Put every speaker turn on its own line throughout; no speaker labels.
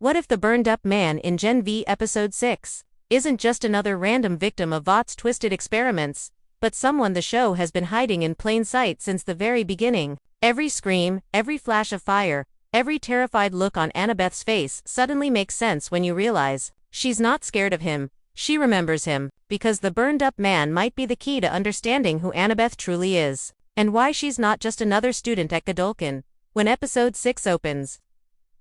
What if the burned-up man in Gen V Episode 6 isn't just another random victim of Vought's twisted experiments, but someone the show has been hiding in plain sight since the very beginning? Every scream, every flash of fire, every terrified look on Annabeth's face suddenly makes sense when you realize she's not scared of him, she remembers him, because the burned-up man might be the key to understanding who Annabeth truly is, and why she's not just another student at Godolkin. When Episode 6 opens,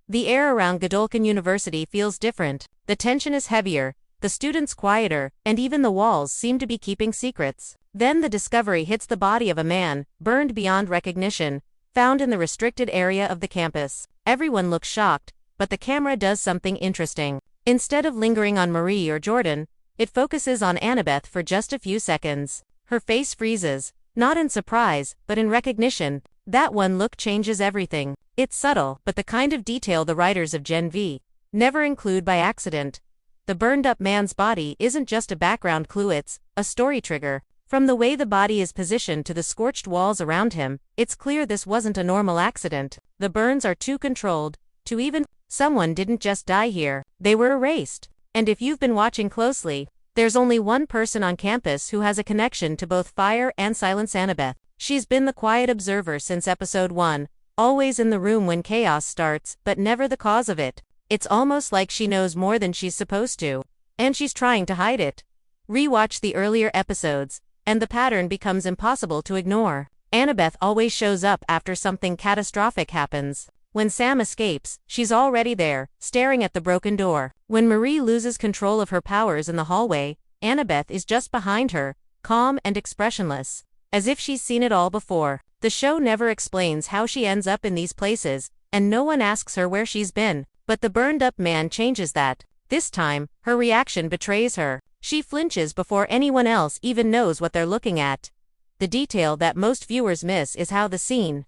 the air around Godolkin University feels different, the tension is heavier, the students quieter, and even the walls seem to be keeping secrets. Then the discovery hits the body of a man, burned beyond recognition, found in the restricted area of the campus. Everyone looks shocked, but the camera does something interesting. Instead of lingering on Marie or Jordan, it focuses on Annabeth for just a few seconds. Her face freezes, not in surprise, but in recognition. That one look changes everything. It's subtle, but the kind of detail the writers of Gen V never include by accident. The burned-up man's body isn't just a background clue, it's a story trigger. From the way the body is positioned to the scorched walls around him, it's clear this wasn't a normal accident. The burns are too controlled, too even. Someone didn't just die here, they were erased. And if you've been watching closely, there's only one person on campus who has a connection to both fire and silence: Annabeth. She's been the quiet observer since Episode 1, always in the room when chaos starts, but never the cause of it. It's almost like she knows more than she's supposed to, and she's trying to hide it. Rewatch the earlier episodes, and the pattern becomes impossible to ignore. Annabeth always shows up after something catastrophic happens. When Sam escapes, she's already there, staring at the broken door. When Marie loses control of her powers in the hallway, Annabeth is just behind her, calm and expressionless, as if she's seen it all before. The show never explains how she ends up in these places, and no one asks her where she's been. But the burned-up man changes that. This time, her reaction betrays her. She flinches before anyone else even knows what they're looking at. The detail that most viewers miss is how the scene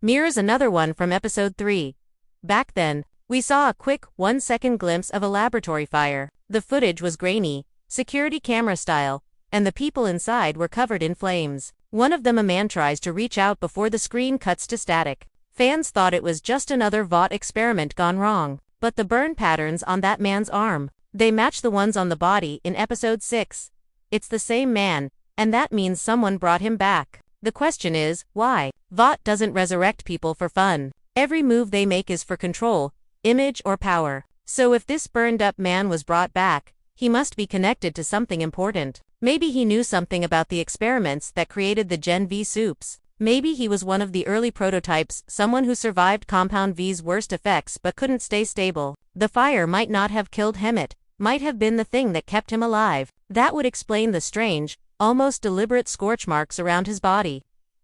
mirrors another one from Episode 3. Back then, we saw a quick, 1-second glimpse of a laboratory fire. The footage was grainy, security camera style, and the people inside were covered in flames. One of them, a man, tries to reach out before the screen cuts to static. Fans thought it was just another Vought experiment gone wrong. But the burn patterns on that man's arm, they match the ones on the body in Episode 6. It's the same man, and that means someone brought him back. The question is, why? Vought doesn't resurrect people for fun. Every move they make is for control, image, or power. So if this burned-up man was brought back, he must be connected to something important. Maybe he knew something about the experiments that created the Gen V supes. Maybe he was one of the early prototypes, someone who survived Compound V's worst effects but couldn't stay stable. The fire might not have killed him, it might have been the thing that kept him alive. That would explain the strange, almost deliberate scorch marks around his body.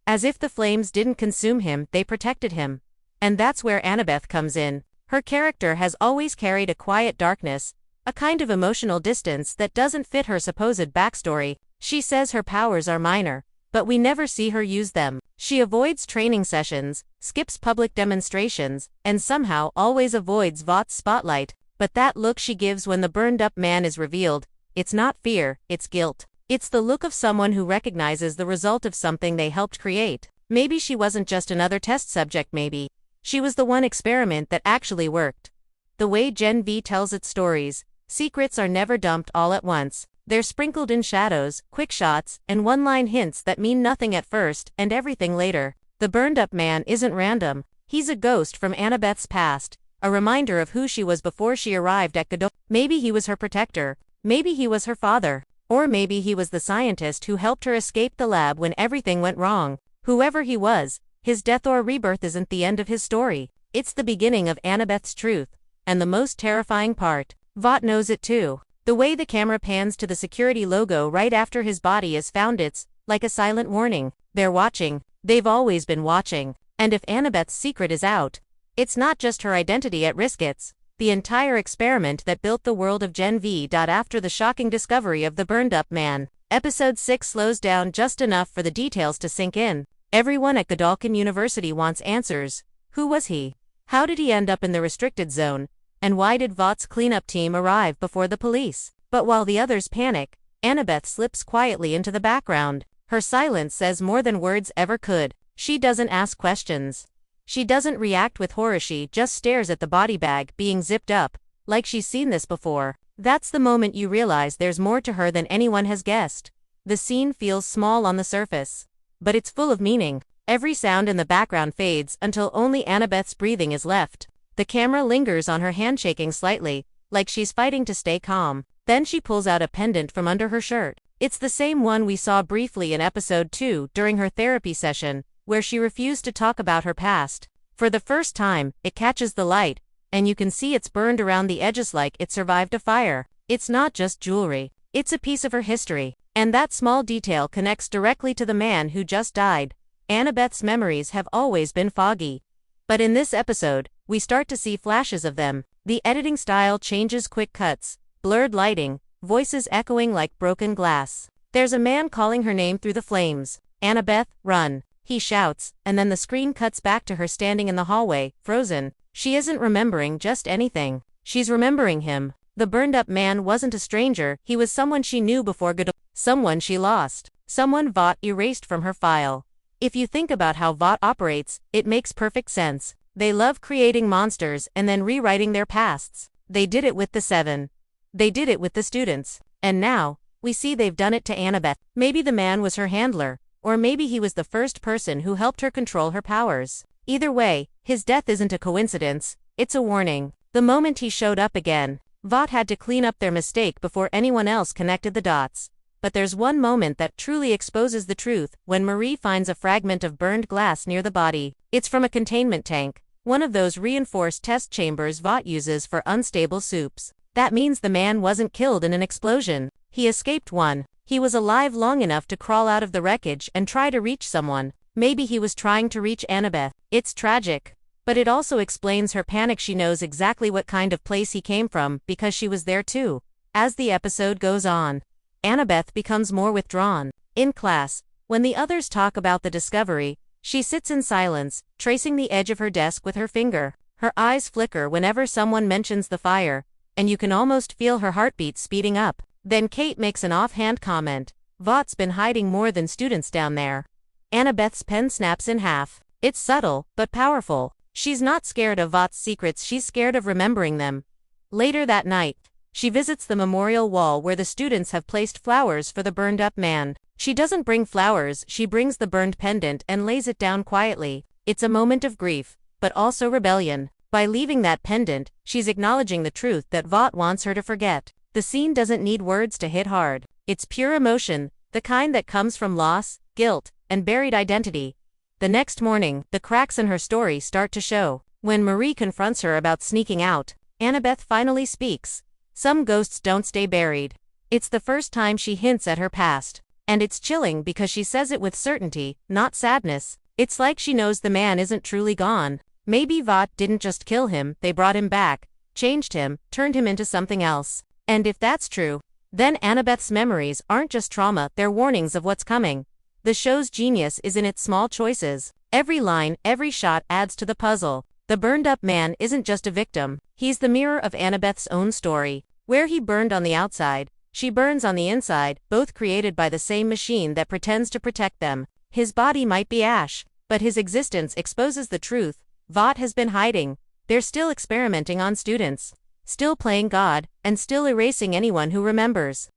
As if the flames didn't consume him, they protected him. And that's where Annabeth comes in. Her character has always carried a quiet darkness, a kind of emotional distance that doesn't fit her supposed backstory. She says her powers are minor, but we never see her use them. She avoids training sessions, skips public demonstrations, and somehow always avoids Vaught's spotlight. But that look she gives when the burned-up man is revealed, it's not fear, it's guilt. It's the look of someone who recognizes the result of something they helped create. Maybe she wasn't just another test subject, maybe she was the one experiment that actually worked. The way Gen V tells its stories, secrets are never dumped all at once. They're sprinkled in shadows, quick shots, and one-line hints that mean nothing at first and everything later. The burned-up man isn't random. He's a ghost from Annabeth's past, a reminder of who she was before she arrived at Godolkin. Maybe he was her protector, maybe he was her father, or maybe he was the scientist who helped her escape the lab when everything went wrong. Whoever he was, his death or rebirth isn't the end of his story. It's the beginning of Annabeth's truth, and the most terrifying part. Vought knows it too. The way the camera pans to the security logo right after his body is found, it's like a silent warning. They're watching. They've always been watching. And if Annabeth's secret is out, it's not just her identity at risk, it's the entire experiment that built the world of Gen V. After the shocking discovery of the burned-up man, Episode 6 slows down just enough for the details to sink in. Everyone at Godolkin University wants answers. Who was he? How did he end up in the restricted zone? And why did Vaught's cleanup team arrive before the police? But while the others panic, Annabeth slips quietly into the background. Her silence says more than words ever could. She doesn't ask questions. She doesn't react with horror, she just stares at the body bag being zipped up, like she's seen this before. That's the moment you realize there's more to her than anyone has guessed. The scene feels small on the surface, but it's full of meaning. Every sound in the background fades until only Annabeth's breathing is left. The camera lingers on her hand shaking slightly, like she's fighting to stay calm. Then she pulls out a pendant from under her shirt. It's the same one we saw briefly in episode 2 during her therapy session, where she refused to talk about her past. For the first time, it catches the light, and you can see it's burned around the edges like it survived a fire. It's not just jewelry, it's a piece of her history. And that small detail connects directly to the man who just died. Annabeth's memories have always been foggy. But in this episode, we start to see flashes of them. The editing style changes, quick cuts, blurred lighting, voices echoing like broken glass. There's a man calling her name through the flames. "Annabeth, run," he shouts, and then the screen cuts back to her standing in the hallway, frozen. She isn't remembering just anything. She's remembering him. The burned-up man wasn't a stranger, he was someone she knew before someone she lost. Someone Vought erased from her file. If you think about how Vought operates, it makes perfect sense. They love creating monsters and then rewriting their pasts. They did it with the Seven. They did it with the students. And now, we see they've done it to Annabeth. Maybe the man was her handler, or maybe he was the first person who helped her control her powers. Either way, his death isn't a coincidence, it's a warning. The moment he showed up again, Vought had to clean up their mistake before anyone else connected the dots. But there's one moment that truly exposes the truth, when Marie finds a fragment of burned glass near the body. It's from a containment tank, one of those reinforced test chambers Vought uses for unstable supes. That means the man wasn't killed in an explosion. He escaped one. He was alive long enough to crawl out of the wreckage and try to reach someone. Maybe he was trying to reach Annabeth. It's tragic. But it also explains her panic. She knows exactly what kind of place he came from because she was there too. As the episode goes on, Annabeth becomes more withdrawn. In class, when the others talk about the discovery, she sits in silence, tracing the edge of her desk with her finger. Her eyes flicker whenever someone mentions the fire, and you can almost feel her heartbeat speeding up. Then Kate makes an offhand comment. "Vaught's been hiding more than students down there." Annabeth's pen snaps in half. It's subtle, but powerful. She's not scared of Vaught's secrets, she's scared of remembering them. Later that night, she visits the memorial wall where the students have placed flowers for the burned-up man. She doesn't bring flowers, she brings the burned pendant and lays it down quietly. It's a moment of grief, but also rebellion. By leaving that pendant, she's acknowledging the truth that Vought wants her to forget. The scene doesn't need words to hit hard. It's pure emotion, the kind that comes from loss, guilt, and buried identity. The next morning, the cracks in her story start to show. When Marie confronts her about sneaking out, Annabeth finally speaks. Some ghosts don't stay buried. It's the first time she hints at her past. And it's chilling because she says it with certainty, not sadness. It's like she knows the man isn't truly gone. Maybe Vought didn't just kill him, they brought him back, changed him, turned him into something else. And if that's true, then Annabeth's memories aren't just trauma, they're warnings of what's coming. The show's genius is in its small choices. Every line, every shot adds to the puzzle. The burned-up man isn't just a victim, he's the mirror of Annabeth's own story. Where he burned on the outside, she burns on the inside, both created by the same machine that pretends to protect them. His body might be ash, but his existence exposes the truth. Vought has been hiding. They're still experimenting on students, still playing God, and still erasing anyone who remembers.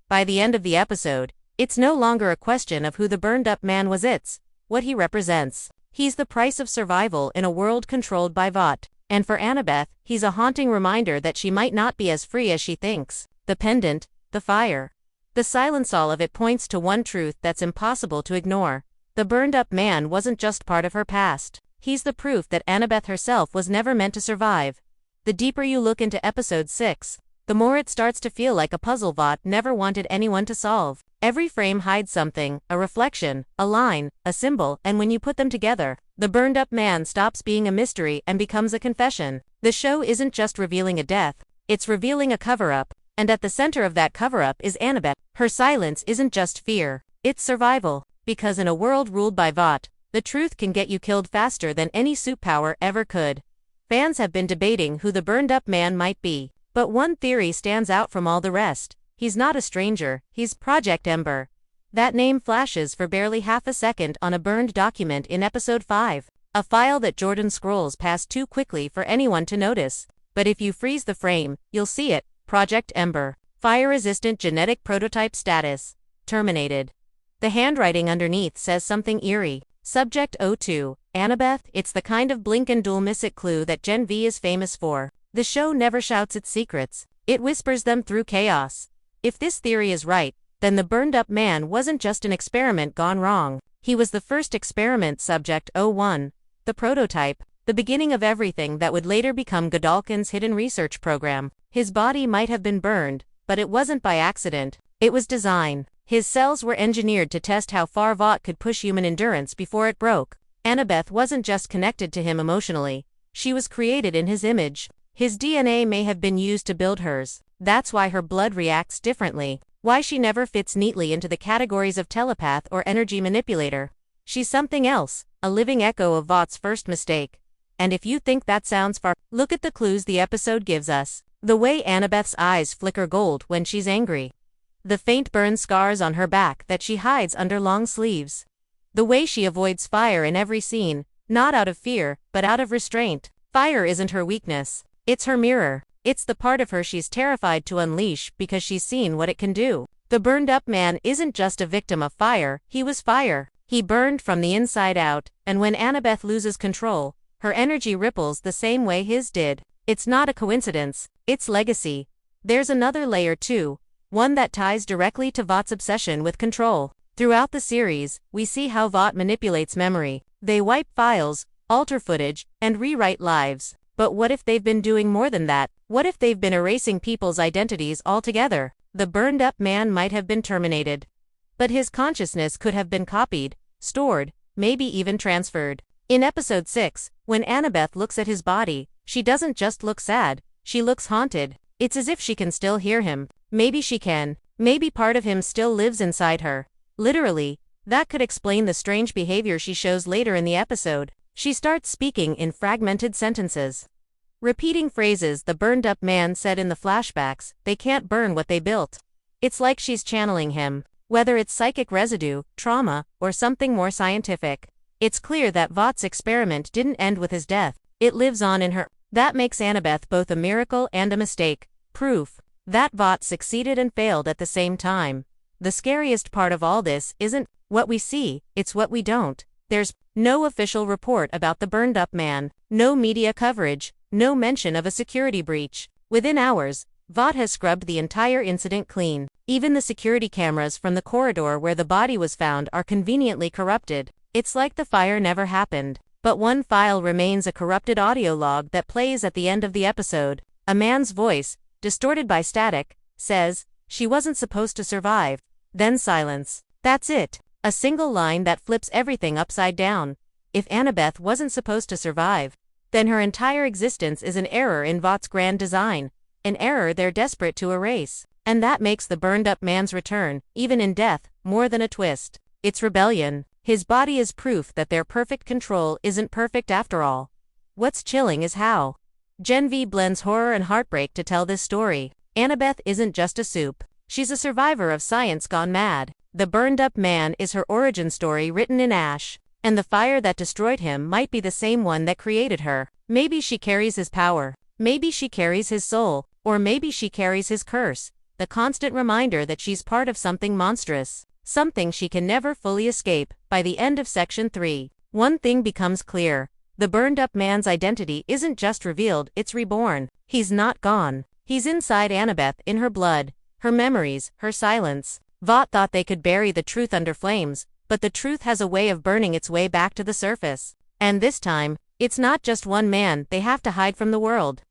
By the end of the episode, it's no longer a question of who the burned-up man was, it's what he represents. He's the price of survival in a world controlled by Vought. And for Annabeth, he's a haunting reminder that she might not be as free as she thinks. The pendant, the fire, the silence, all of it points to one truth that's impossible to ignore. The burned-up man wasn't just part of her past. He's the proof that Annabeth herself was never meant to survive. The deeper you look into episode 6, the more it starts to feel like a puzzle Vought never wanted anyone to solve. Every frame hides something, a reflection, a line, a symbol, and when you put them together, the burned-up man stops being a mystery and becomes a confession. The show isn't just revealing a death, it's revealing a cover-up, and at the center of that cover-up is Annabeth. Her silence isn't just fear, it's survival, because in a world ruled by Vought, the truth can get you killed faster than any superpower ever could. Fans have been debating who the burned-up man might be, but one theory stands out from all the rest. He's not a stranger, he's Project Ember. That name flashes for barely half a second on a burned document in episode 5, a file that Jordan scrolls past too quickly for anyone to notice. but if you freeze the frame, you'll see it. Project Ember. Fire-resistant genetic prototype status. Terminated. The handwriting underneath says something eerie. Subject 02. Annabeth. It's the kind of blink and you'll miss it clue that Gen V is famous for. The show never shouts its secrets. It whispers them through chaos. If this theory is right, then the burned-up man wasn't just an experiment gone wrong. He was the first experiment subject 01. The prototype. The beginning of everything that would later become Godolkin's hidden research program. His body might have been burned, but it wasn't by accident. It was design. His cells were engineered to test how far Vought could push human endurance before it broke. Annabeth wasn't just connected to him emotionally. She was created in his image. His DNA may have been used to build hers. That's why her blood reacts differently. Why she never fits neatly into the categories of telepath or energy manipulator. She's something else, a living echo of Vaught's first mistake. And if you think that sounds far, look at the clues the episode gives us. The way Annabeth's eyes flicker gold when she's angry. The faint burn scars on her back that she hides under long sleeves. The way she avoids fire in every scene, not out of fear, but out of restraint. Fire isn't her weakness. It's her mirror. It's the part of her she's terrified to unleash because she's seen what it can do. The burned-up man isn't just a victim of fire, he was fire. He burned from the inside out, and when Annabeth loses control, her energy ripples the same way his did. It's not a coincidence, it's legacy. There's another layer too, one that ties directly to Vaught's obsession with control. Throughout the series, we see how Vought manipulates memory. They wipe files, alter footage, and rewrite lives. But what if they've been doing more than that? What if they've been erasing people's identities altogether? The burned-up man might have been terminated. But his consciousness could have been copied, stored, maybe even transferred. In episode 6, when Annabeth looks at his body, she doesn't just look sad, she looks haunted. It's as if she can still hear him. Maybe she can. Maybe part of him still lives inside her. Literally, that could explain the strange behavior she shows later in the episode. She starts speaking in fragmented sentences. Repeating phrases the burned-up man said in the flashbacks, they can't burn what they built. It's like she's channeling him. Whether it's psychic residue, trauma, or something more scientific. It's clear that Vaught's experiment didn't end with his death. It lives on in her. That makes Annabeth both a miracle and a mistake. Proof that Vought succeeded and failed at the same time. The scariest part of all this isn't what we see, it's what we don't. There's no official report about the burned-up man, no media coverage, no mention of a security breach. Within hours, Vought has scrubbed the entire incident clean. Even the security cameras from the corridor where the body was found are conveniently corrupted. It's like the fire never happened. But one file remains, a corrupted audio log that plays at the end of the episode. A man's voice, distorted by static, says, "She wasn't supposed to survive." Then silence. That's it. A single line that flips everything upside down. If Annabeth wasn't supposed to survive, then her entire existence is an error in Vaught's grand design. An error they're desperate to erase. And that makes the burned-up man's return, even in death, more than a twist. It's rebellion. His body is proof that their perfect control isn't perfect after all. What's chilling is how Gen V blends horror and heartbreak to tell this story. Annabeth isn't just a supe. She's a survivor of science gone mad. The burned-up man is her origin story written in ash. And the fire that destroyed him might be the same one that created her. Maybe she carries his power. Maybe she carries his soul. Or maybe she carries his curse. The constant reminder that she's part of something monstrous. Something she can never fully escape. By the end of Section 3, one thing becomes clear. The burned-up man's identity isn't just revealed, it's reborn. He's not gone. He's inside Annabeth, in her blood, her memories, her silence. Vought thought they could bury the truth under flames, but the truth has a way of burning its way back to the surface. And this time, it's not just one man they have to hide from the world.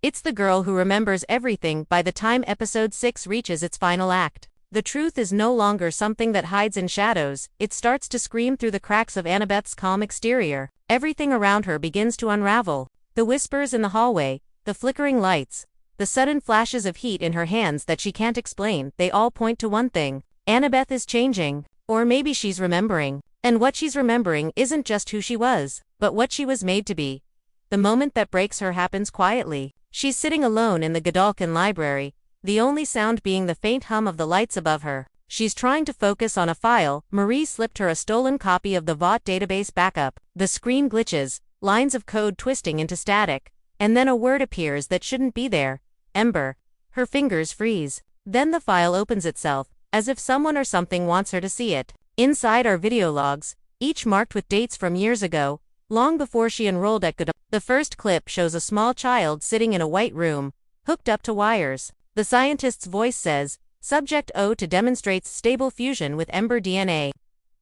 It's the girl who remembers everything by the time episode 6 reaches its final act. The truth is no longer something that hides in shadows, it starts to scream through the cracks of Annabeth's calm exterior. Everything around her begins to unravel. The whispers in the hallway, the flickering lights, the sudden flashes of heat in her hands that she can't explain, they all point to one thing. Annabeth is changing. Or maybe she's remembering. And what she's remembering isn't just who she was, but what she was made to be. The moment that breaks her happens quietly. She's sitting alone in the Godolkin Library, the only sound being the faint hum of the lights above her. She's trying to focus on a file. Marie slipped her a stolen copy of the Vought database backup. The screen glitches, lines of code twisting into static. And then a word appears that shouldn't be there. Ember. Her fingers freeze. Then the file opens itself, as if someone or something wants her to see it. Inside are video logs, each marked with dates from years ago, long before she enrolled at Godolkin. The first clip shows a small child sitting in a white room, hooked up to wires. The scientist's voice says, Subject O to demonstrates stable fusion with Ember DNA.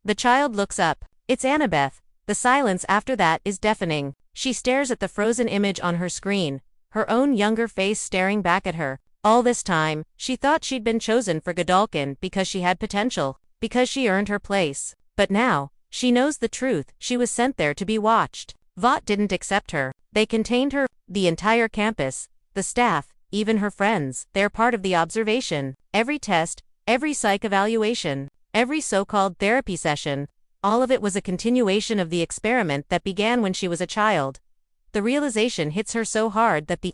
The child looks up. It's Annabeth. The silence after that is deafening. She stares at the frozen image on her screen, her own younger face staring back at her. All this time, she thought she'd been chosen for Godolkin because she had potential, because she earned her place. But now, she knows the truth. She was sent there to be watched. Vought didn't accept her. They contained her, the entire campus, the staff, even her friends. They're part of the observation. Every test, every psych evaluation, every so-called therapy session, all of it was a continuation of the experiment that began when she was a child. The realization hits her so hard that the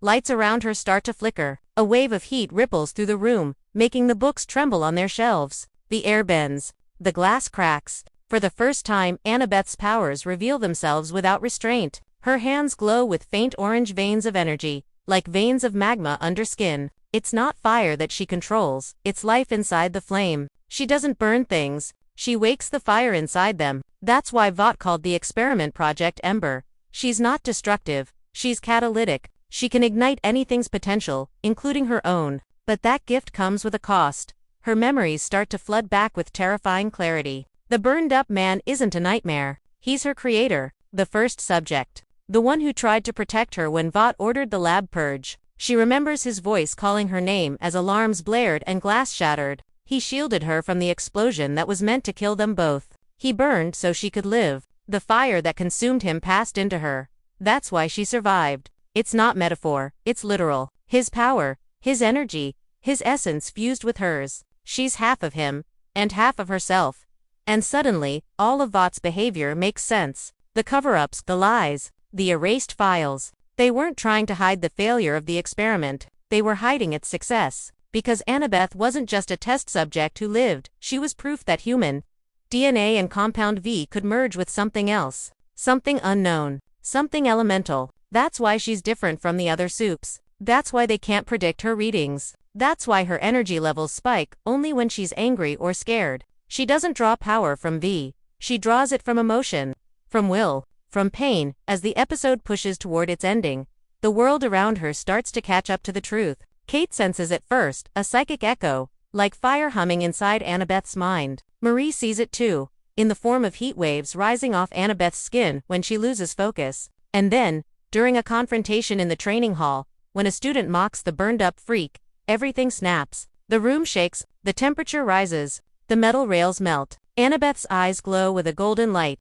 lights around her start to flicker. A wave of heat ripples through the room, making the books tremble on their shelves. The air bends. The glass cracks. For the first time, Annabeth's powers reveal themselves without restraint. Her hands glow with faint orange veins of energy, like veins of magma under skin. It's not fire that she controls, it's life inside the flame. She doesn't burn things, she wakes the fire inside them. That's why Vought called the experiment project Ember. She's not destructive, she's catalytic. She can ignite anything's potential, including her own. But that gift comes with a cost. Her memories start to flood back with terrifying clarity. The burned-up man isn't a nightmare. He's her creator, the first subject. The one who tried to protect her when Vought ordered the lab purge. She remembers his voice calling her name as alarms blared and glass shattered. He shielded her from the explosion that was meant to kill them both. He burned so she could live. The fire that consumed him passed into her. That's why she survived. It's not metaphor, it's literal. His power, his energy, his essence fused with hers. She's half of him, and half of herself. And suddenly, all of Vought's behavior makes sense. The cover-ups, the lies, the erased files. They weren't trying to hide the failure of the experiment. They were hiding its success. Because Annabeth wasn't just a test subject who lived, she was proof that human DNA and compound V could merge with something else. Something unknown. Something elemental. That's why she's different from the other supes. That's why they can't predict her readings. That's why her energy levels spike only when she's angry or scared. She doesn't draw power from V. She draws it from emotion, from will, from pain. As the episode pushes toward its ending, the world around her starts to catch up to the truth. Kate senses it first, a psychic echo, like fire humming inside Annabeth's mind. Marie sees it too, in the form of heat waves rising off Annabeth's skin when she loses focus. And then, during a confrontation in the training hall, when a student mocks the burned-up freak, everything snaps. The room shakes, the temperature rises, the metal rails melt. Annabeth's eyes glow with a golden light,